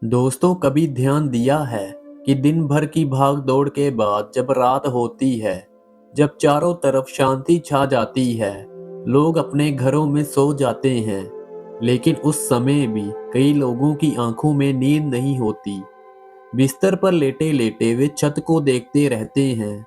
दोस्तों, कभी ध्यान दिया है कि दिन भर की भाग दौड़ के बाद जब रात होती है, जब चारों तरफ शांति छा जाती है, लोग अपने घरों में सो जाते हैं, लेकिन उस समय भी कई लोगों की आंखों में नींद नहीं होती। बिस्तर पर लेटे लेटे वे छत को देखते रहते हैं।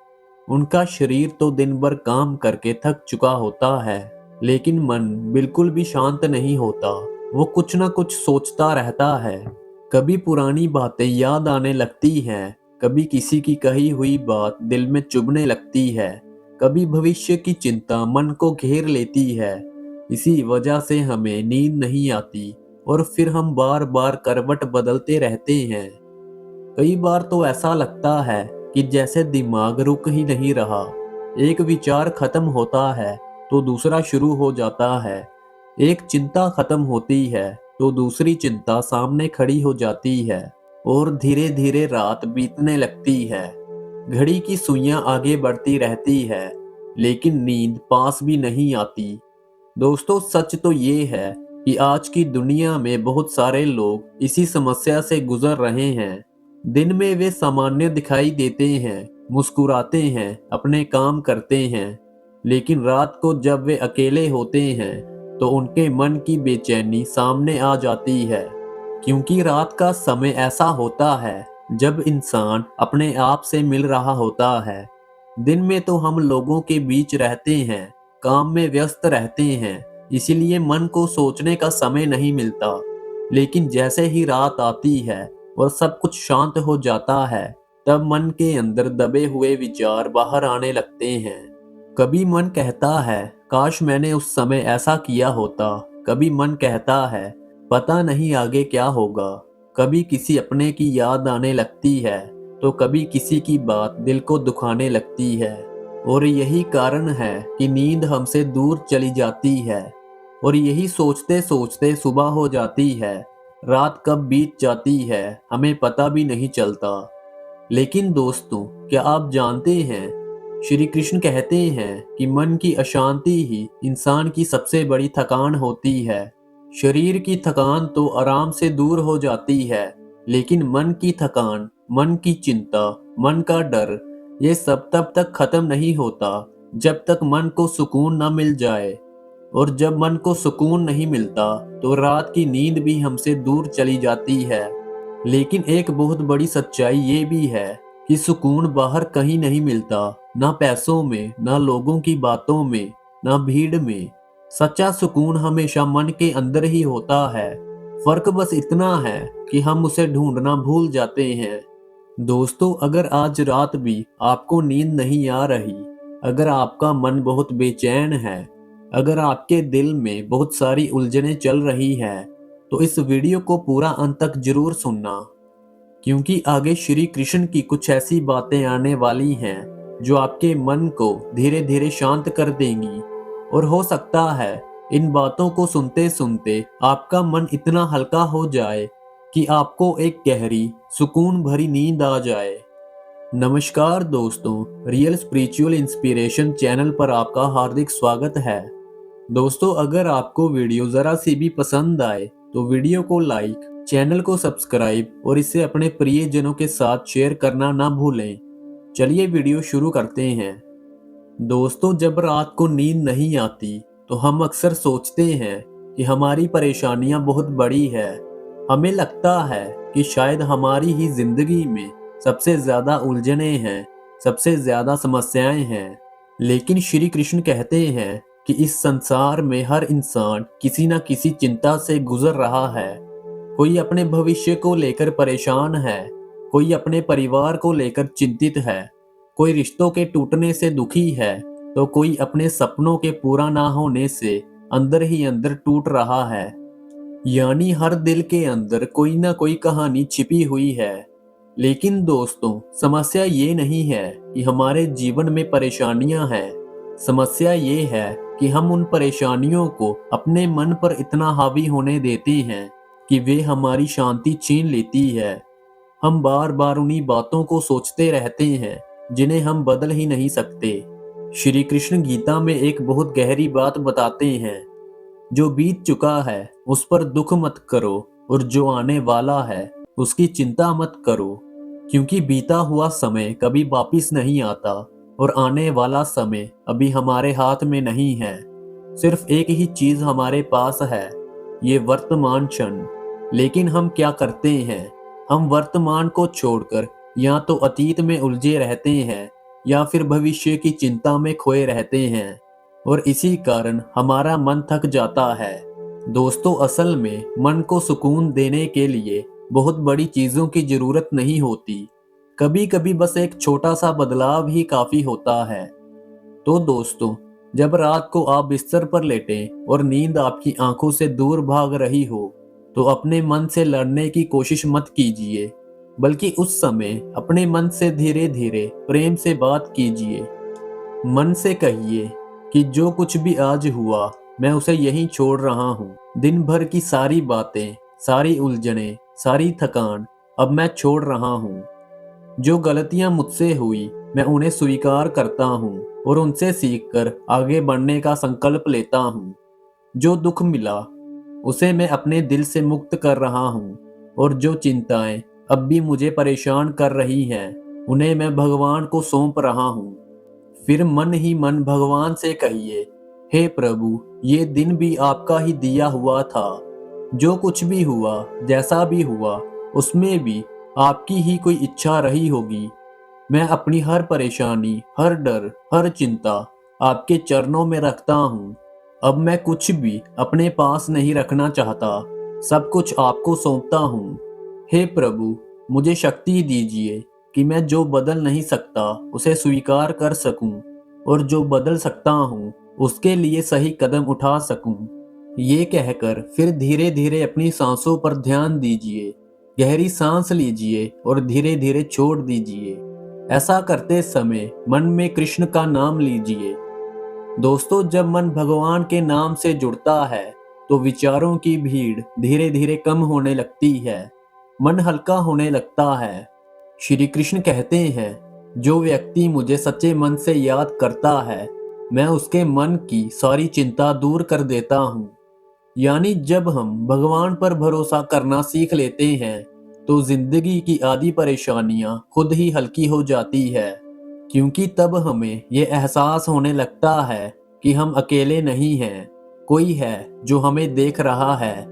उनका शरीर तो दिन भर काम करके थक चुका होता है, लेकिन मन बिल्कुल भी शांत नहीं होता। वो कुछ ना कुछ सोचता रहता है। कभी पुरानी बातें याद आने लगती हैं, कभी किसी की कही हुई बात दिल में चुभने लगती है, कभी भविष्य की चिंता मन को घेर लेती है। इसी वजह से हमें नींद नहीं आती और फिर हम बार बार करवट बदलते रहते हैं। कई बार तो ऐसा लगता है कि जैसे दिमाग रुक ही नहीं रहा। एक विचार खत्म होता है तो दूसरा शुरू हो जाता है। एक चिंता खत्म होती है तो दूसरी चिंता सामने खड़ी हो जाती है और धीरे धीरे रात बीतने लगती है। घड़ी की सुइयां आगे बढ़ती रहती है, लेकिन नींद पास भी नहीं आती। दोस्तों, सच तो ये है कि आज की दुनिया में बहुत सारे लोग इसी समस्या से गुजर रहे हैं। दिन में वे सामान्य दिखाई देते हैं, मुस्कुराते हैं, अपने काम करते हैं, लेकिन रात को जब वे अकेले होते हैं तो उनके मन की बेचैनी सामने आ जाती है। क्योंकि रात का समय ऐसा होता है जब इंसान अपने आप से मिल रहा होता है। दिन में तो हम लोगों के बीच रहते हैं, काम में व्यस्त रहते हैं, इसीलिए मन को सोचने का समय नहीं मिलता। लेकिन जैसे ही रात आती है और सब कुछ शांत हो जाता है, तब मन के अंदर दबे हुए विचार बाहर आने लगते हैं। कभी मन कहता है, काश मैंने उस समय ऐसा किया होता। कभी मन कहता है, पता नहीं आगे क्या होगा। कभी किसी अपने की याद आने लगती है, तो कभी किसी की बात दिल को दुखाने लगती है। और यही कारण है कि नींद हमसे दूर चली जाती है और यही सोचते सोचते सुबह हो जाती है। रात कब बीत जाती है हमें पता भी नहीं चलता। लेकिन दोस्तों, क्या आप जानते हैं, श्री कृष्ण कहते हैं कि मन की अशांति ही इंसान की सबसे बड़ी थकान होती है। शरीर की थकान तो आराम से दूर हो जाती है, लेकिन मन की थकान, मन की चिंता, मन का डर, ये सब तब तक खत्म नहीं होता जब तक मन को सुकून न मिल जाए। और जब मन को सुकून नहीं मिलता तो रात की नींद भी हमसे दूर चली जाती है। लेकिन एक बहुत बड़ी सच्चाई ये भी है कि सुकून बाहर कहीं नहीं मिलता, ना पैसों में, ना लोगों की बातों में, ना भीड़ में। सच्चा सुकून हमेशा मन के अंदर ही होता है। फर्क बस इतना है कि हम उसे ढूंढना भूल जाते हैं। दोस्तों, अगर आज रात भी आपको नींद नहीं आ रही, अगर आपका मन बहुत बेचैन है, अगर आपके दिल में बहुत सारी उलझनें चल रही है, तो इस वीडियो को पूरा अंत तक जरूर सुनना। क्योंकि आगे श्री कृष्ण की कुछ ऐसी बातें आने वाली हैं जो आपके मन को धीरे धीरे शांत कर देंगी। और हो सकता है इन बातों को सुनते सुनते आपका मन इतना हल्का हो जाए कि आपको एक गहरी सुकून भरी नींद आ जाए। नमस्कार दोस्तों, रियल स्पिरिचुअल इंस्पिरेशन चैनल पर आपका हार्दिक स्वागत है। दोस्तों, अगर आपको वीडियो ज़रा सी भी पसंद आए तो वीडियो को लाइक, चैनल को सब्सक्राइब और इसे अपने प्रियजनों के साथ शेयर करना ना भूलें। चलिए वीडियो शुरू करते हैं। दोस्तों, जब रात को नींद नहीं आती तो हम अक्सर सोचते हैं कि हमारी परेशानियां बहुत बड़ी है। हमें लगता है कि शायद हमारी ही जिंदगी में सबसे ज्यादा उलझनें हैं, सबसे ज्यादा समस्याएं हैं। लेकिन श्री कृष्ण कहते हैं कि इस संसार में हर इंसान किसी न किसी चिंता से गुजर रहा है। कोई अपने भविष्य को लेकर परेशान है, कोई अपने परिवार को लेकर चिंतित है, कोई रिश्तों के टूटने से दुखी है, तो कोई अपने सपनों के पूरा ना होने से अंदर ही अंदर टूट रहा है। यानी हर दिल के अंदर कोई ना कोई कहानी छिपी हुई है। लेकिन दोस्तों, समस्या ये नहीं है कि हमारे जीवन में परेशानियां हैं। समस्या ये है कि हम उन परेशानियों को अपने मन पर इतना हावी होने देते हैं कि वे हमारी शांति छीन लेती है। हम बार बार उन्हीं बातों को सोचते रहते हैं जिन्हें हम बदल ही नहीं सकते। श्री कृष्ण गीता में एक बहुत गहरी बात बताते हैं, जो बीत चुका है उस पर दुख मत करो और जो आने वाला है उसकी चिंता मत करो, क्योंकि बीता हुआ समय कभी वापिस नहीं आता और आने वाला समय अभी हमारे हाथ में नहीं है। सिर्फ एक ही चीज हमारे पास है, ये वर्तमान क्षण। लेकिन हम क्या करते हैं? हम वर्तमान को छोड़कर या तो अतीत में उलझे रहते हैं या फिर भविष्य की चिंता में खोए रहते हैं, और इसी कारण हमारा मन थक जाता है। दोस्तों, असल में मन को सुकून देने के लिए बहुत बड़ी चीजों की जरूरत नहीं होती। कभी कभी बस एक छोटा सा बदलाव ही काफी होता है। तो दोस्तों, जब रात को आप बिस्तर पर लेटें और नींद आपकी आंखों से दूर भाग रही हो, तो अपने मन से लड़ने की कोशिश मत कीजिए, बल्कि उस समय अपने मन से धीरे धीरे प्रेम से बात कीजिए। मन से कहिए कि जो कुछ भी आज हुआ, मैं उसे यहीं छोड़ रहा हूँ। दिन भर की सारी बातें, सारी उलझनें, सारी थकान अब मैं छोड़ रहा हूँ। जो गलतियां मुझसे हुई, मैं उन्हें स्वीकार करता हूँ और उनसे सीखकर आगे बढ़ने का संकल्प लेता हूँ। जो दुख मिला, उसे मैं अपने दिल से मुक्त कर रहा हूँ, और जो चिंताएं अब भी मुझे परेशान कर रही हैं, उन्हें मैं भगवान को सौंप रहा हूँ। फिर मन ही मन भगवान से कहिए, हे प्रभु, ये दिन भी आपका ही दिया हुआ था। जो कुछ भी हुआ, जैसा भी हुआ, उसमें भी आपकी ही कोई इच्छा रही होगी। मैं अपनी हर परेशानी, हर डर, हर चिंता आपके चरणों में रखता हूँ। अब मैं कुछ भी अपने पास नहीं रखना चाहता, सब कुछ आपको सौंपता हूँ। हे प्रभु, मुझे शक्ति दीजिए कि मैं जो बदल नहीं सकता उसे स्वीकार कर सकूं, और जो बदल सकता हूं उसके लिए सही कदम उठा सकूं। ये कहकर फिर धीरे धीरे अपनी सांसों पर ध्यान दीजिए। गहरी सांस लीजिए और धीरे धीरे छोड़ दीजिए। ऐसा करते समय मन में कृष्ण का नाम लीजिए। दोस्तों, जब मन भगवान के नाम से जुड़ता है, तो विचारों की भीड़ धीरे धीरे कम होने लगती है, मन हल्का होने लगता है। श्री कृष्ण कहते हैं, जो व्यक्ति मुझे सच्चे मन से याद करता है, मैं उसके मन की सारी चिंता दूर कर देता हूँ। यानी जब हम भगवान पर भरोसा करना सीख लेते हैं, तो जिंदगी की आधी परेशानियां खुद ही हल्की हो जाती है, क्योंकि तब हमें ये एहसास होने लगता है कि हम अकेले नहीं हैं। कोई है जो हमें देख रहा है,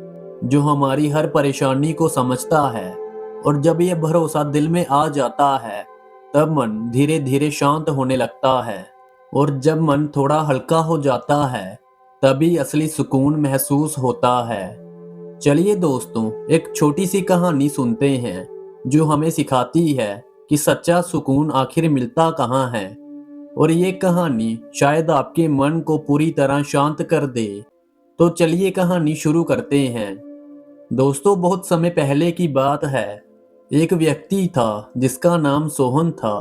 जो हमारी हर परेशानी को समझता है। और जब ये भरोसा दिल में आ जाता है, तब मन धीरे धीरे शांत होने लगता है, और जब मन थोड़ा हल्का हो जाता है, तभी असली सुकून महसूस होता है। चलिए दोस्तों, एक छोटी सी कहानी सुनते हैं, जो हमें सिखाती है कि सच्चा सुकून आखिर मिलता कहाँ है। और ये कहानी शायद आपके मन को पूरी तरह शांत कर दे। तो चलिए कहानी शुरू करते हैं। दोस्तों, बहुत समय पहले की बात है। एक व्यक्ति था जिसका नाम सोहन था।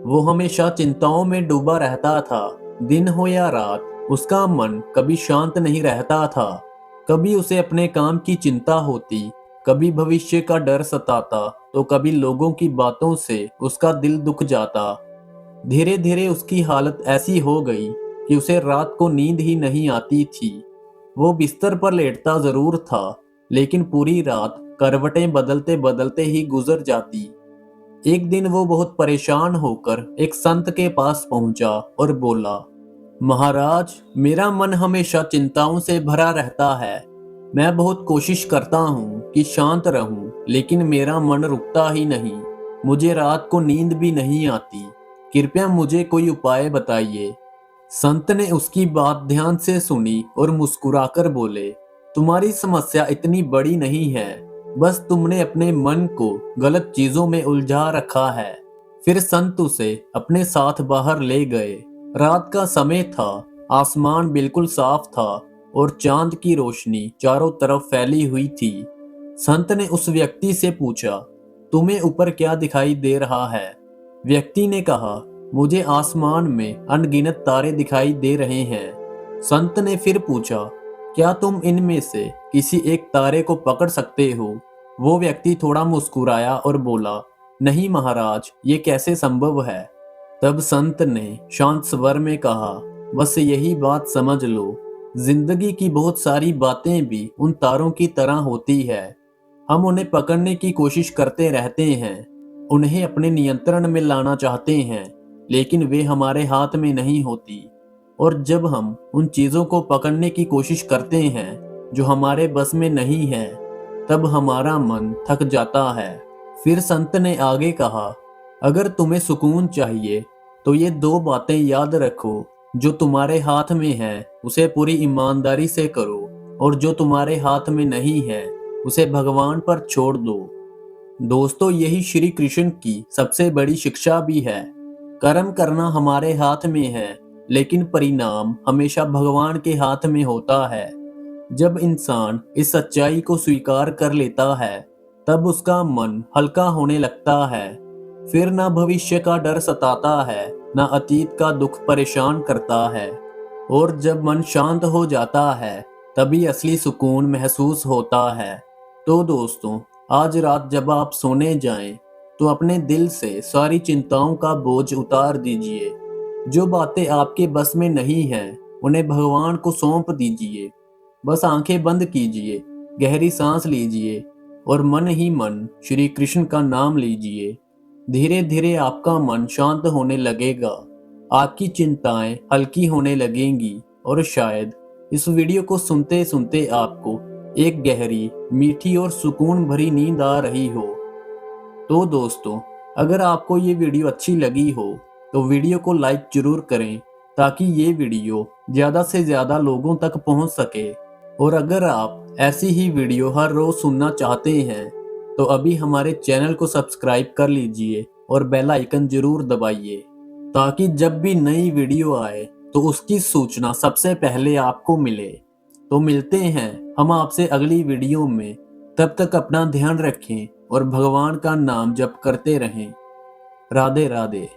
वो हमेशा चिंताओं में डूबा रहता था। दिन हो या रात, उसका मन कभी शांत नहीं रहता था। कभी उसे अपने काम की चिंता होती, कभी भविष्य का डर सताता, तो कभी लोगों की बातों से उसका दिल दुख जाता। धीरे धीरे उसकी हालत ऐसी हो गई कि उसे रात को नींद ही नहीं आती थी। वो बिस्तर पर लेटता जरूर था, लेकिन पूरी रात करवटें बदलते बदलते ही गुजर जाती। एक दिन वो बहुत परेशान होकर एक संत के पास पहुंचा और बोला, महाराज, मेरा मन हमेशा चिंताओं से भरा रहता है। मैं बहुत कोशिश करता हूँ कि शांत रहूं, लेकिन मेरा मन रुकता ही नहीं। मुझे रात को नींद भी नहीं आती। कृपया मुझे कोई उपाय बताइए। संत ने उसकी बात ध्यान से सुनी और मुस्कुराकर बोले, तुम्हारी समस्या इतनी बड़ी नहीं है, बस तुमने अपने मन को गलत चीजों में उलझा रखा है। फिर संत उसे अपने साथ बाहर ले गए। रात का समय था, आसमान बिल्कुल साफ था और चांद की रोशनी चारों तरफ फैली हुई थी। संत ने उस व्यक्ति से पूछा, तुम्हें ऊपर क्या दिखाई दे रहा है? व्यक्ति ने कहा, मुझे आसमान में अनगिनत तारे दिखाई दे रहे हैं। संत ने फिर पूछा, क्या तुम इनमें से किसी एक तारे को पकड़ सकते हो? वो व्यक्ति थोड़ा मुस्कुराया और बोला, नहीं महाराज, ये कैसे संभव है? तब संत ने शांत स्वर में कहा, बस यही बात समझ लो, जिंदगी की बहुत सारी बातें भी उन तारों की तरह होती है। हम उन्हें पकड़ने की कोशिश करते रहते हैं, उन्हें अपने नियंत्रण में लाना चाहते हैं, लेकिन वे हमारे हाथ में नहीं होती। और जब हम उन चीज़ों को पकड़ने की कोशिश करते हैं जो हमारे बस में नहीं है, तब हमारा मन थक जाता है। फिर संत ने आगे कहा, अगर तुम्हें सुकून चाहिए तो ये दो बातें याद रखो, जो तुम्हारे हाथ में है उसे पूरी ईमानदारी से करो, और जो तुम्हारे हाथ में नहीं है उसे भगवान पर छोड़ दो। दोस्तों, यही श्री कृष्ण की सबसे बड़ी शिक्षा भी है। कर्म करना हमारे हाथ में है, लेकिन परिणाम हमेशा भगवान के हाथ में होता है। जब इंसान इस सच्चाई को स्वीकार कर लेता है, तब उसका मन हल्का होने लगता है। फिर ना भविष्य का डर सताता है, ना अतीत का दुख परेशान करता है। और जब मन शांत हो जाता है, तभी असली सुकून महसूस होता है। तो दोस्तों, आज रात जब आप सोने जाएं, तो अपने दिल से सारी चिंताओं का बोझ उतार दीजिए। जो बातें आपके बस में नहीं हैं, उन्हें भगवान को सौंप दीजिए। बस आंखें बंद कीजिए, गहरी सांस लीजिए और मन ही मन श्री कृष्ण का नाम लीजिए। धीरे धीरे आपका मन शांत होने लगेगा, आपकी चिंताएं हल्की होने लगेंगी, और शायद इस वीडियो को सुनते सुनते आपको एक गहरी, मीठी और सुकून भरी नींद आ रही हो। तो दोस्तों, अगर आपको ये वीडियो अच्छी लगी हो तो वीडियो को लाइक जरूर करें, ताकि ये वीडियो ज़्यादा से ज़्यादा लोगों तक पहुंच सके। और अगर आप ऐसी ही वीडियो हर रोज़ सुनना चाहते हैं, तो अभी हमारे चैनल को सब्सक्राइब कर लीजिए और बेल आइकन जरूर दबाइए, ताकि जब भी नई वीडियो आए तो उसकी सूचना सबसे पहले आपको मिले। तो मिलते हैं हम आपसे अगली वीडियो में। तब तक अपना ध्यान रखें और भगवान का नाम जप करते रहें। राधे राधे।